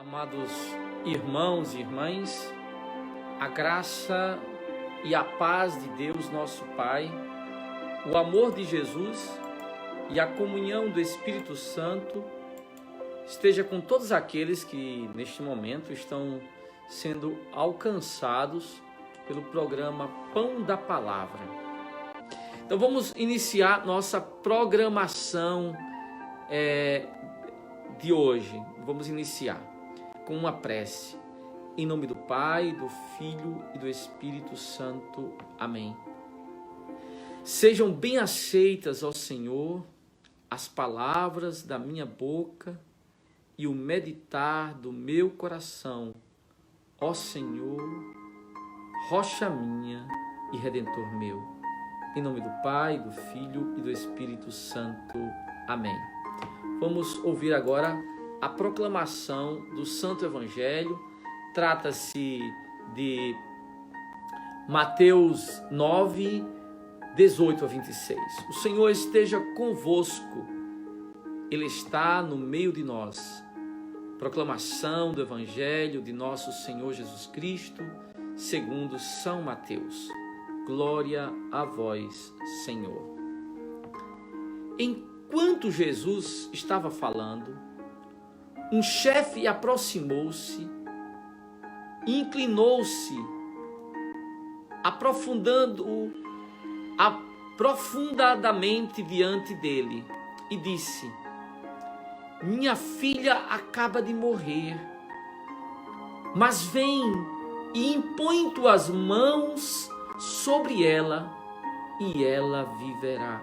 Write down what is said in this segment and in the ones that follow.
Amados irmãos e irmãs, a graça e a paz de Deus nosso Pai, o amor de Jesus e a comunhão do Espírito Santo esteja com todos aqueles que neste momento estão sendo alcançados pelo programa Pão da Palavra. Então vamos iniciar nossa programação de hoje. Vamos iniciar com uma prece. Em nome do Pai, do Filho e do Espírito Santo. Amém. Sejam bem aceitas, ó Senhor, as palavras da minha boca e o meditar do meu coração, ó Senhor, rocha minha e redentor meu. Em nome do Pai, do Filho e do Espírito Santo. Amém. Vamos ouvir agora a proclamação do Santo Evangelho. Trata-se de Mateus 9, 18 a 26. O Senhor esteja convosco, Ele está no meio de nós. Proclamação do Evangelho de nosso Senhor Jesus Cristo, segundo São Mateus. Glória a vós, Senhor. Enquanto Jesus estava falando, um chefe aproximou-se e inclinou-se, aprofundadamente diante dele, e disse: minha filha acaba de morrer, mas vem e impõe tuas mãos sobre ela, e ela viverá.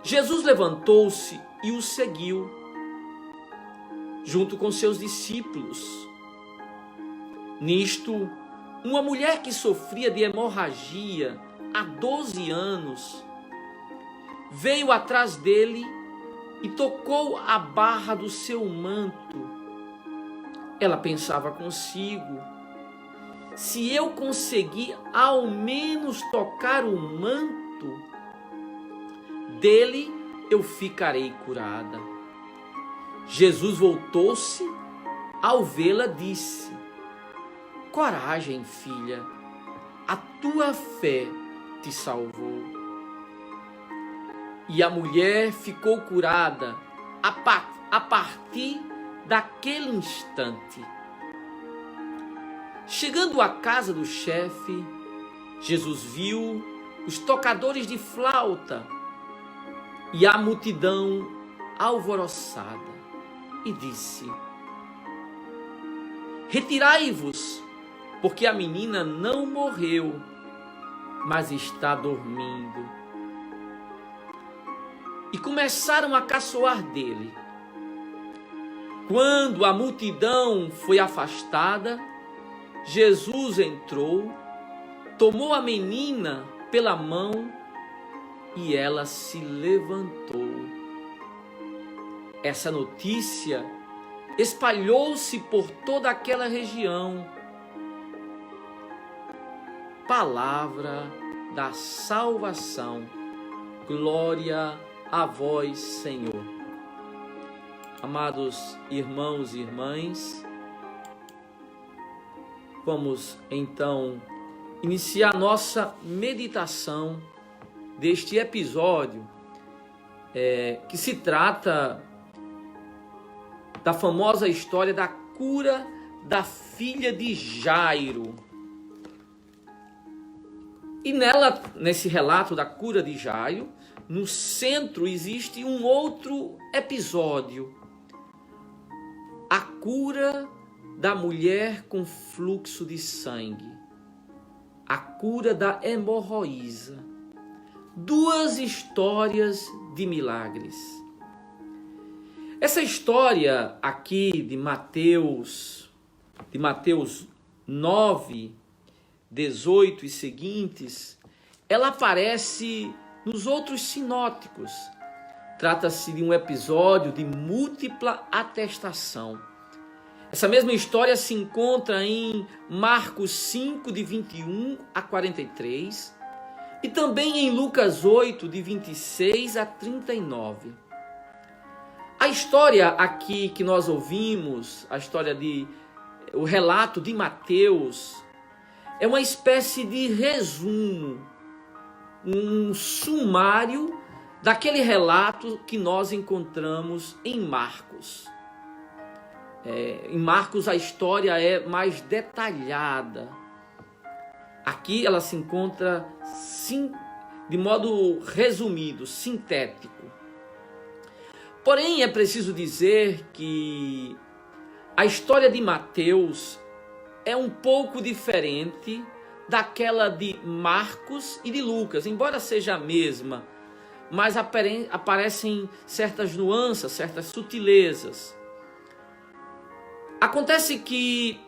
Jesus levantou-se e o seguiu, junto com seus discípulos. Nisto, uma mulher que sofria de hemorragia há 12 anos, veio atrás dele e tocou a barra do seu manto. Ela pensava consigo: se eu conseguir ao menos tocar o manto dele, eu ficarei curada. Jesus voltou-se, ao vê-la disse: coragem, filha, a tua fé te salvou. E a mulher ficou curada a partir daquele instante. Chegando à casa do chefe, Jesus viu os tocadores de flauta e a multidão alvoroçada, e disse: retirai-vos, porque a menina não morreu, mas está dormindo. E começaram a caçoar dele. Quando a multidão foi afastada, Jesus entrou, tomou a menina pela mão e ela se levantou. Essa notícia espalhou-se por toda aquela região. Palavra da salvação. Glória a vós, Senhor. Amados irmãos e irmãs, vamos então iniciar nossa meditação deste episódio que se trata da famosa história da cura da filha de Jairo. E nesse relato da cura de Jairo, no centro existe um outro episódio: a cura da mulher com fluxo de sangue, a cura da hemorroísa. Duas histórias de milagres. Essa história aqui de Mateus 9, 18 e seguintes, ela aparece nos outros sinóticos. Trata-se de um episódio de múltipla atestação. Essa mesma história se encontra em Marcos 5, de 21 a 43, e também em Lucas 8, de 26 a 39. A história aqui que nós ouvimos, o relato de Mateus, é uma espécie de resumo, um sumário daquele relato que nós encontramos em Marcos. Em Marcos a história é mais detalhada. Aqui ela se encontra de modo resumido, sintético. Porém, é preciso dizer que a história de Mateus é um pouco diferente daquela de Marcos e de Lucas, embora seja a mesma, mas aparecem certas nuances, certas sutilezas. Acontece que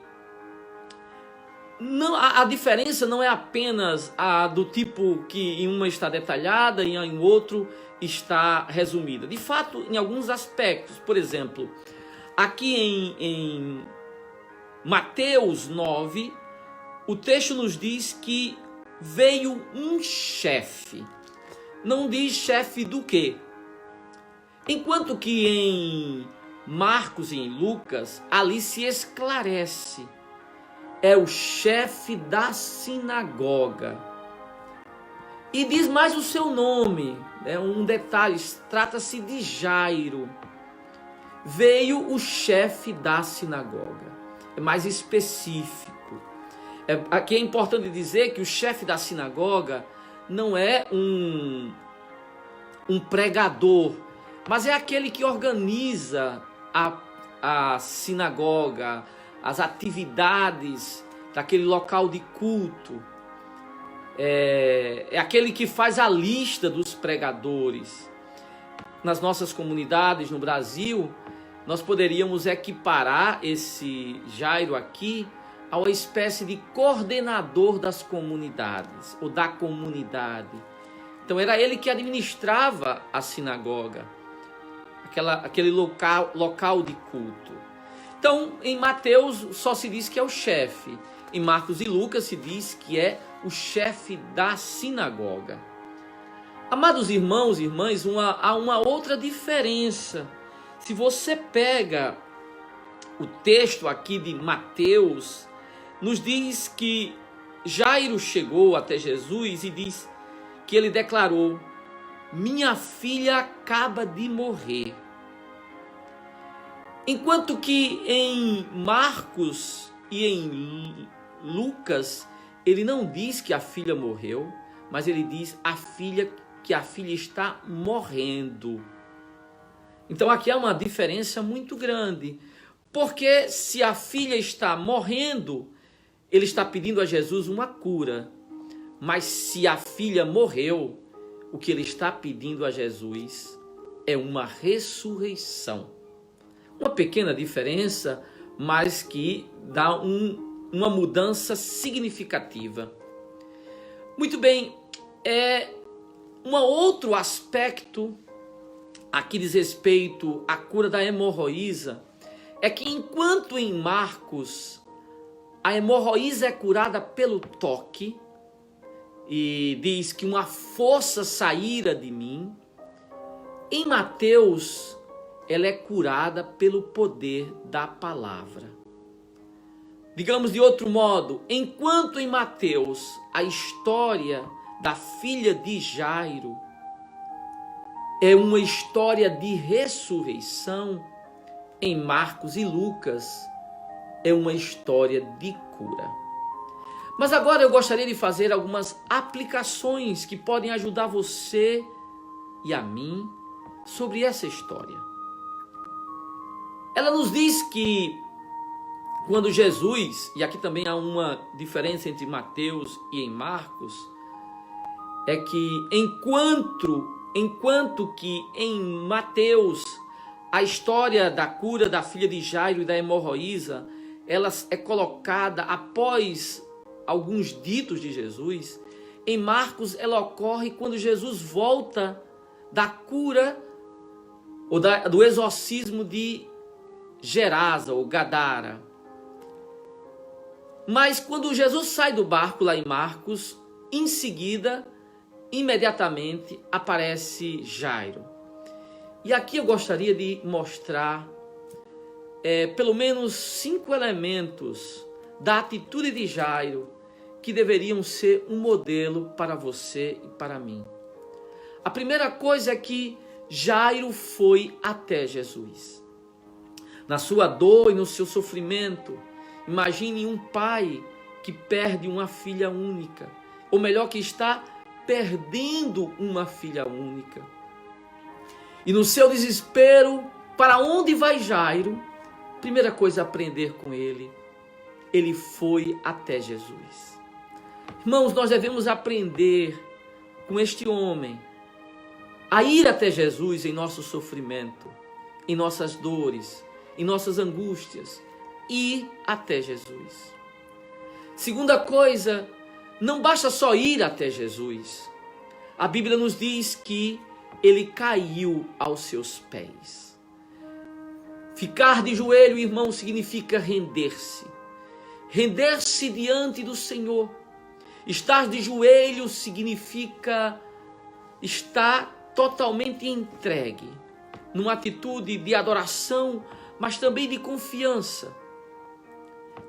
a diferença não é apenas a do tipo que em uma está detalhada e em outro está resumida. De fato, em alguns aspectos, por exemplo, aqui em Mateus 9, o texto nos diz que veio um chefe. Não diz chefe do quê? Enquanto que em Marcos e em Lucas, ali se esclarece. É o chefe da sinagoga. E diz mais o seu nome. É um detalhe, trata-se de Jairo. Veio o chefe da sinagoga. É mais específico. Aqui é importante dizer que o chefe da sinagoga não é um pregador, mas é aquele que organiza a sinagoga, as atividades daquele local de culto. É aquele que faz a lista dos pregadores. Nas nossas comunidades no Brasil, nós poderíamos equiparar esse Jairo aqui a uma espécie de coordenador das comunidades, ou da comunidade. Então era ele que administrava a sinagoga, aquele local de culto. Então, em Mateus só se diz que é o chefe. Em Marcos e Lucas se diz que é o chefe da sinagoga. Amados irmãos e irmãs, há uma outra diferença. Se você pega o texto aqui de Mateus, nos diz que Jairo chegou até Jesus e diz que ele declarou: minha filha acaba de morrer. Enquanto que em Marcos e em Lucas, ele não diz que a filha morreu, mas ele diz que a filha está morrendo. Então aqui há uma diferença muito grande, porque se a filha está morrendo, ele está pedindo a Jesus uma cura, mas se a filha morreu, o que ele está pedindo a Jesus é uma ressurreição. Uma pequena diferença, mas que dá uma mudança significativa. Muito bem, um outro aspecto aqui diz respeito à cura da hemorroísa, é que enquanto em Marcos a hemorroísa é curada pelo toque, e diz que uma força saíra de mim, em Mateus ela é curada pelo poder da palavra. Digamos de outro modo, enquanto em Mateus a história da filha de Jairo é uma história de ressurreição, em Marcos e Lucas é uma história de cura. Mas agora eu gostaria de fazer algumas aplicações que podem ajudar você e a mim sobre essa história. Ela nos diz que quando Jesus, e aqui também há uma diferença entre Mateus e em Marcos, é que enquanto que em Mateus a história da cura da filha de Jairo e da hemorroísa, ela é colocada após alguns ditos de Jesus, em Marcos ela ocorre quando Jesus volta da cura ou do exorcismo de Gerasa ou Gadara. Mas quando Jesus sai do barco lá em Marcos, em seguida, imediatamente aparece Jairo. E aqui eu gostaria de mostrar pelo menos 5 elementos da atitude de Jairo que deveriam ser um modelo para você e para mim. A primeira coisa é que Jairo foi até Jesus. Na sua dor e no seu sofrimento, imagine um pai que perde uma filha única, ou melhor, que está perdendo uma filha única. E no seu desespero, para onde vai Jairo? Primeira coisa a aprender com ele, ele foi até Jesus. Irmãos, nós devemos aprender com este homem a ir até Jesus em nosso sofrimento, em nossas dores, em nossas angústias, ir até Jesus. Segunda coisa, não basta só ir até Jesus. A Bíblia nos diz que ele caiu aos seus pés. Ficar de joelho, irmão, significa render-se. Render-se diante do Senhor. Estar de joelho significa estar totalmente entregue, numa atitude de adoração, mas também de confiança.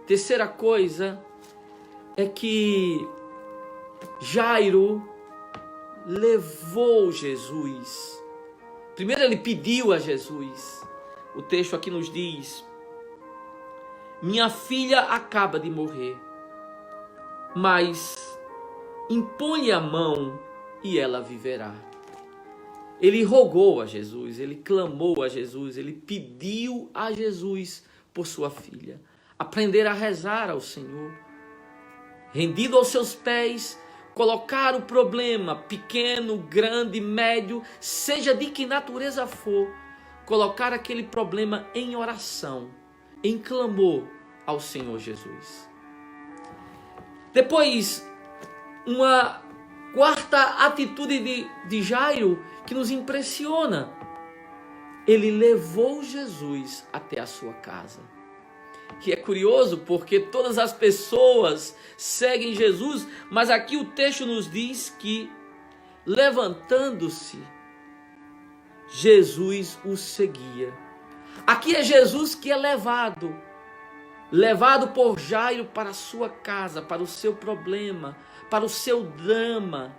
Terceira coisa é que Jairo levou Jesus. Primeiro ele pediu a Jesus. O texto aqui nos diz: minha filha acaba de morrer, mas impõe a mão e ela viverá. Ele rogou a Jesus, ele clamou a Jesus, ele pediu a Jesus por sua filha. Aprender a rezar ao Senhor, rendido aos seus pés, colocar o problema, pequeno, grande, médio, seja de que natureza for, colocar aquele problema em oração, em clamor ao Senhor Jesus. Depois, uma quarta atitude de Jairo que nos impressiona. Ele levou Jesus até a sua casa. Que é curioso porque todas as pessoas seguem Jesus, mas aqui o texto nos diz que, levantando-se, Jesus o seguia. Aqui é Jesus que é levado por Jairo para a sua casa, para o seu problema, para o seu drama.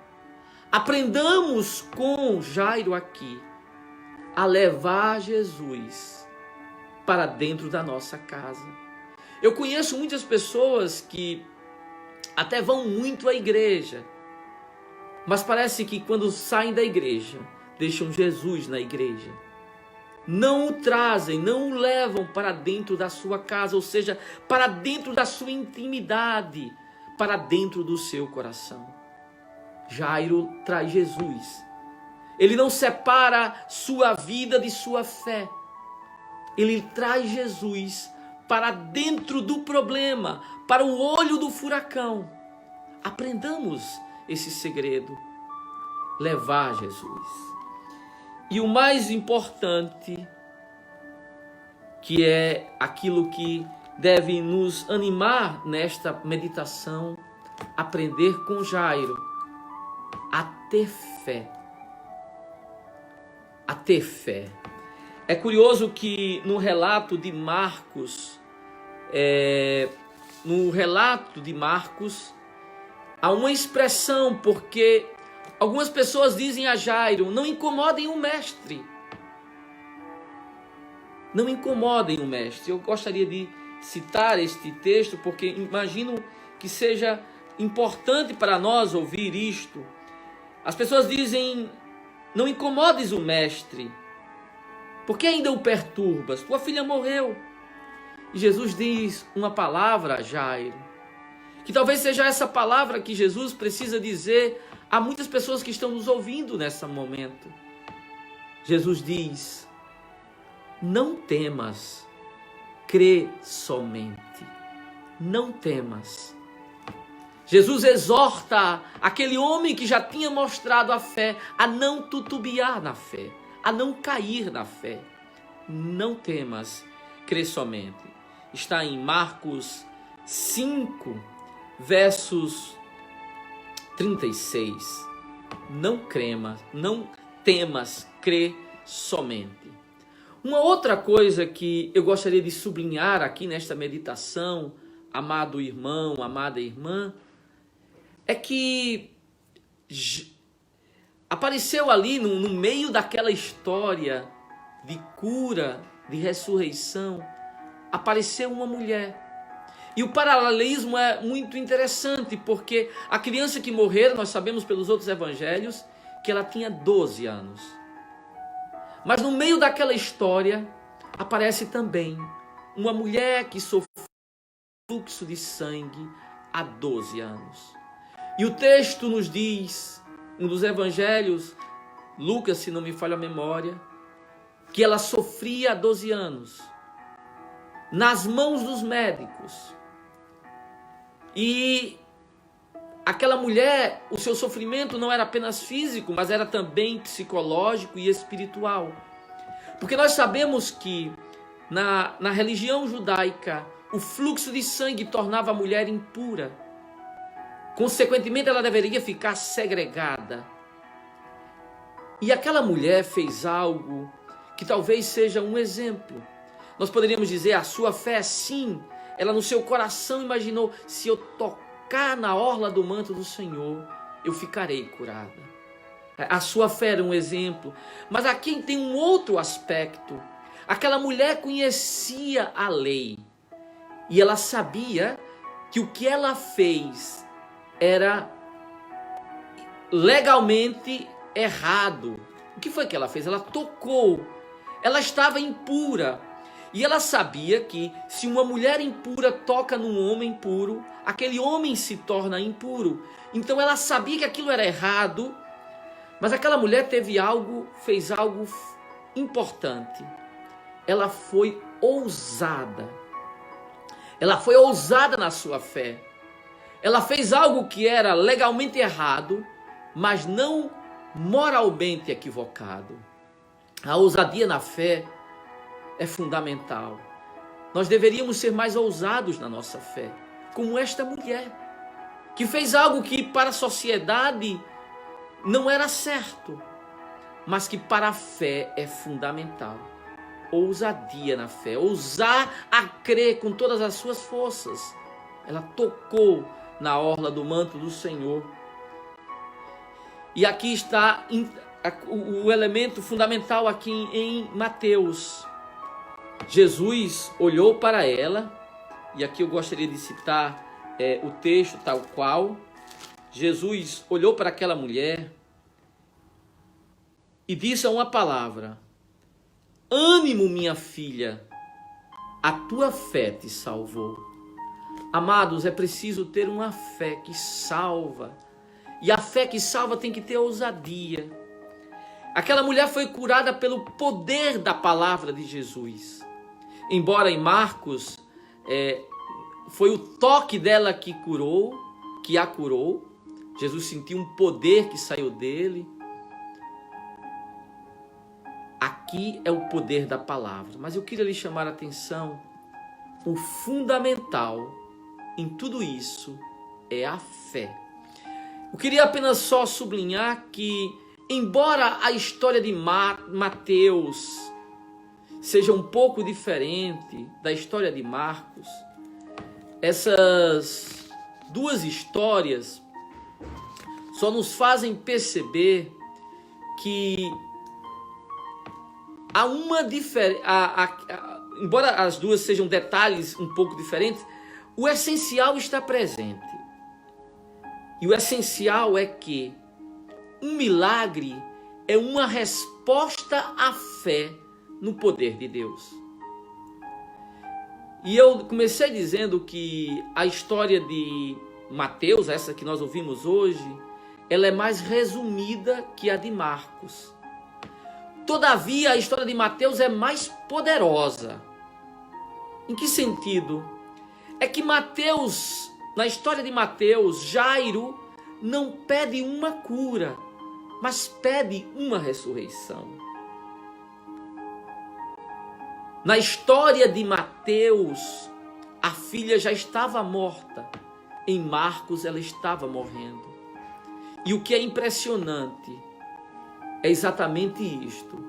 Aprendamos com Jairo aqui a levar Jesus para dentro da nossa casa. Eu conheço muitas pessoas que até vão muito à igreja, mas parece que quando saem da igreja, deixam Jesus na igreja. Não o trazem, não o levam para dentro da sua casa, ou seja, para dentro da sua intimidade, para dentro do seu coração. Jairo traz Jesus. Ele não separa sua vida de sua fé. Ele traz Jesus para dentro do problema, para o olho do furacão. Aprendamos esse segredo. Levar Jesus. E o mais importante, que é aquilo que deve nos animar nesta meditação, aprender com Jairo a ter fé. A ter fé. É curioso que no relato de Marcos, há uma expressão, porque algumas pessoas dizem a Jairo: não incomodem o mestre. Não incomodem o mestre. Eu gostaria de citar este texto, porque imagino que seja importante para nós ouvir isto. As pessoas dizem: não incomodes o mestre. Por que ainda o perturbas? Tua filha morreu. E Jesus diz uma palavra a Jairo, que talvez seja essa palavra que Jesus precisa dizer a muitas pessoas que estão nos ouvindo nesse momento. Jesus diz: não temas, crê somente. Não temas. Jesus exorta aquele homem que já tinha mostrado a fé a não titubear na fé, a não cair na fé. Não temas, crê somente. Está em Marcos 5, versos 36. Não temas, crê somente. Uma outra coisa que eu gostaria de sublinhar aqui nesta meditação, amado irmão, amada irmã, é que apareceu ali no meio daquela história de cura, de ressurreição, apareceu uma mulher. E o paralelismo é muito interessante, porque a criança que morreu, nós sabemos pelos outros evangelhos, que ela tinha 12 anos. Mas no meio daquela história, aparece também uma mulher que sofreu fluxo de sangue há 12 anos. E o texto nos diz, um dos evangelhos, Lucas, se não me falha a memória, que ela sofria há 12 anos, nas mãos dos médicos. E aquela mulher, o seu sofrimento não era apenas físico, mas era também psicológico e espiritual. Porque nós sabemos que na religião judaica, o fluxo de sangue tornava a mulher impura. Consequentemente, ela deveria ficar segregada. E aquela mulher fez algo que talvez seja um exemplo. Nós poderíamos dizer, a sua fé, sim, ela no seu coração imaginou, se eu tocar na orla do manto do Senhor, eu ficarei curada. A sua fé era um exemplo. Mas aqui tem um outro aspecto. Aquela mulher conhecia a lei. E ela sabia que o que ela fez era legalmente errado. O que foi que ela fez? Ela tocou. Ela estava impura. E ela sabia que se uma mulher impura toca num homem puro, aquele homem se torna impuro. Então ela sabia que aquilo era errado, mas aquela mulher fez algo importante. Ela foi ousada. Ela foi ousada na sua fé. Ela fez algo que era legalmente errado, mas não moralmente equivocado. A ousadia na fé é fundamental. Nós deveríamos ser mais ousados na nossa fé, como esta mulher, que fez algo que para a sociedade não era certo, mas que para a fé é fundamental. Ousadia na fé, ousar a crer com todas as suas forças. Ela tocou na orla do manto do Senhor. E aqui está o elemento fundamental aqui em Mateus. Jesus olhou para ela, e aqui eu gostaria de citar o texto tal qual. Jesus olhou para aquela mulher e disse uma palavra: ânimo, minha filha, a tua fé te salvou. Amados, é preciso ter uma fé que salva. E a fé que salva tem que ter ousadia. Aquela mulher foi curada pelo poder da palavra de Jesus. Embora em Marcos, foi o toque dela que a curou. Jesus sentiu um poder que saiu dele. Aqui é o poder da palavra. Mas eu queria lhe chamar a atenção. O fundamental em tudo isso é a fé. Eu queria apenas só sublinhar que, embora a história de Mateus seja um pouco diferente da história de Marcos, essas duas histórias só nos fazem perceber que há uma diferença. Embora as duas sejam detalhes um pouco diferentes, o essencial está presente. E o essencial é que um milagre é uma resposta à fé no poder de Deus. E eu comecei dizendo que a história de Mateus, essa que nós ouvimos hoje, ela é mais resumida que a de Marcos. Todavia, a história de Mateus é mais poderosa. Em que sentido? É que Mateus, na história de Mateus, Jairo não pede uma cura, mas pede uma ressurreição. Na história de Mateus, a filha já estava morta. Em Marcos, ela estava morrendo. E o que é impressionante é exatamente isto.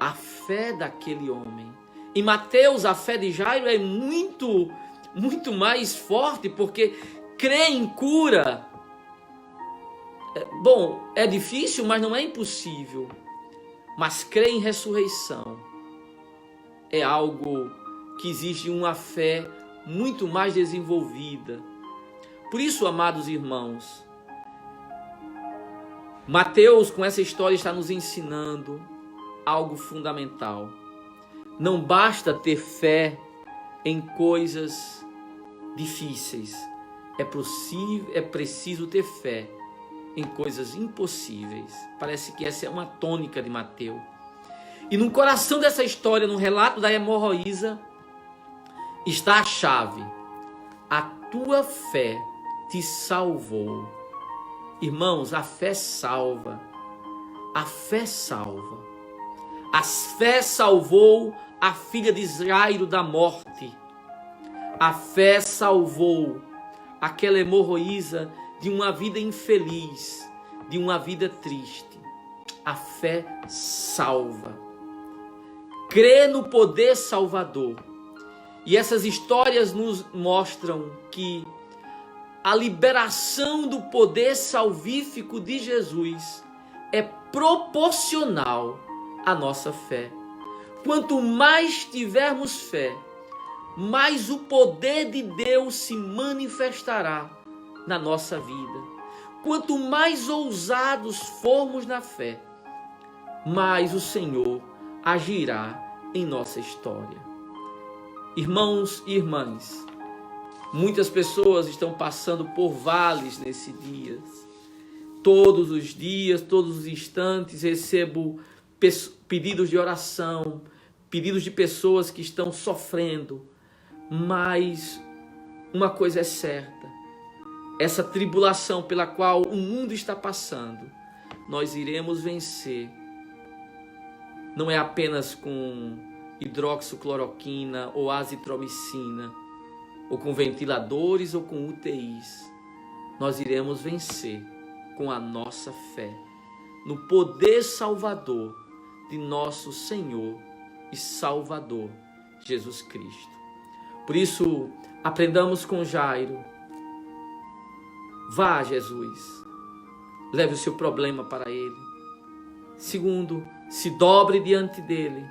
a fé daquele homem. Em Mateus, a fé de Jairo é muito mais forte, porque crê em cura. Bom, é difícil, mas não é impossível. Mas crer em ressurreição é algo que exige uma fé muito mais desenvolvida. Por isso, amados irmãos, Mateus, com essa história, está nos ensinando algo fundamental. Não basta ter fé em coisas difíceis. É preciso ter fé em coisas impossíveis. Parece que essa é uma tônica de Mateus. E no coração dessa história, no relato da hemorroísa, está a chave. A tua fé te salvou. Irmãos, a fé salva. A fé salva. A fé salvou a filha de Jairo da morte. A fé salvou aquela hemorroísa de uma vida infeliz, de uma vida triste. A fé salva. Crê no poder salvador. E essas histórias nos mostram que a liberação do poder salvífico de Jesus é proporcional à nossa fé. Quanto mais tivermos fé, mais o poder de Deus se manifestará na nossa vida. Quanto mais ousados formos na fé, mais o Senhor agirá em nossa história. Irmãos e irmãs, muitas pessoas estão passando por vales nesse dia. Todos os dias, todos os instantes, recebo pedidos de oração, pedidos de pessoas que estão sofrendo. Mas uma coisa é certa: essa tribulação pela qual o mundo está passando, nós iremos vencer. Não é apenas com hidroxicloroquina ou azitromicina, ou com ventiladores ou com UTIs. Nós iremos vencer com a nossa fé no poder salvador de nosso Senhor e Salvador Jesus Cristo. Por isso, aprendamos com Jairo. Vá a Jesus, leve o seu problema para Ele. Segundo, se dobre diante dEle.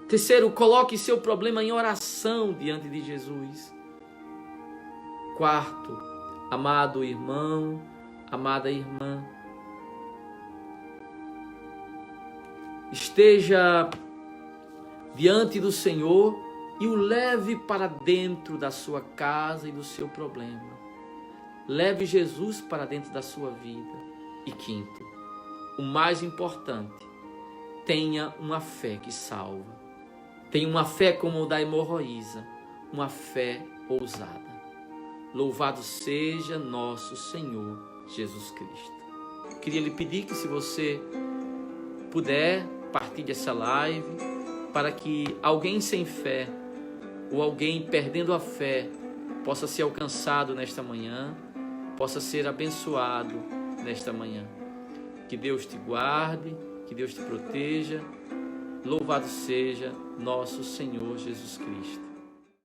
Terceiro, coloque seu problema em oração diante de Jesus. Quarto, amado irmão, amada irmã, esteja diante do Senhor e o leve para dentro da sua casa e do seu problema. Leve Jesus para dentro da sua vida. E quinto, o mais importante, tenha uma fé que salva. Tenha uma fé como o da hemorroísa, uma fé ousada. Louvado seja nosso Senhor Jesus Cristo. Queria lhe pedir que, se você puder, partilhe essa live para que alguém sem fé ou alguém perdendo a fé possa ser alcançado nesta manhã, possa ser abençoado nesta manhã. Que Deus te guarde, que Deus te proteja. Louvado seja nosso Senhor Jesus Cristo.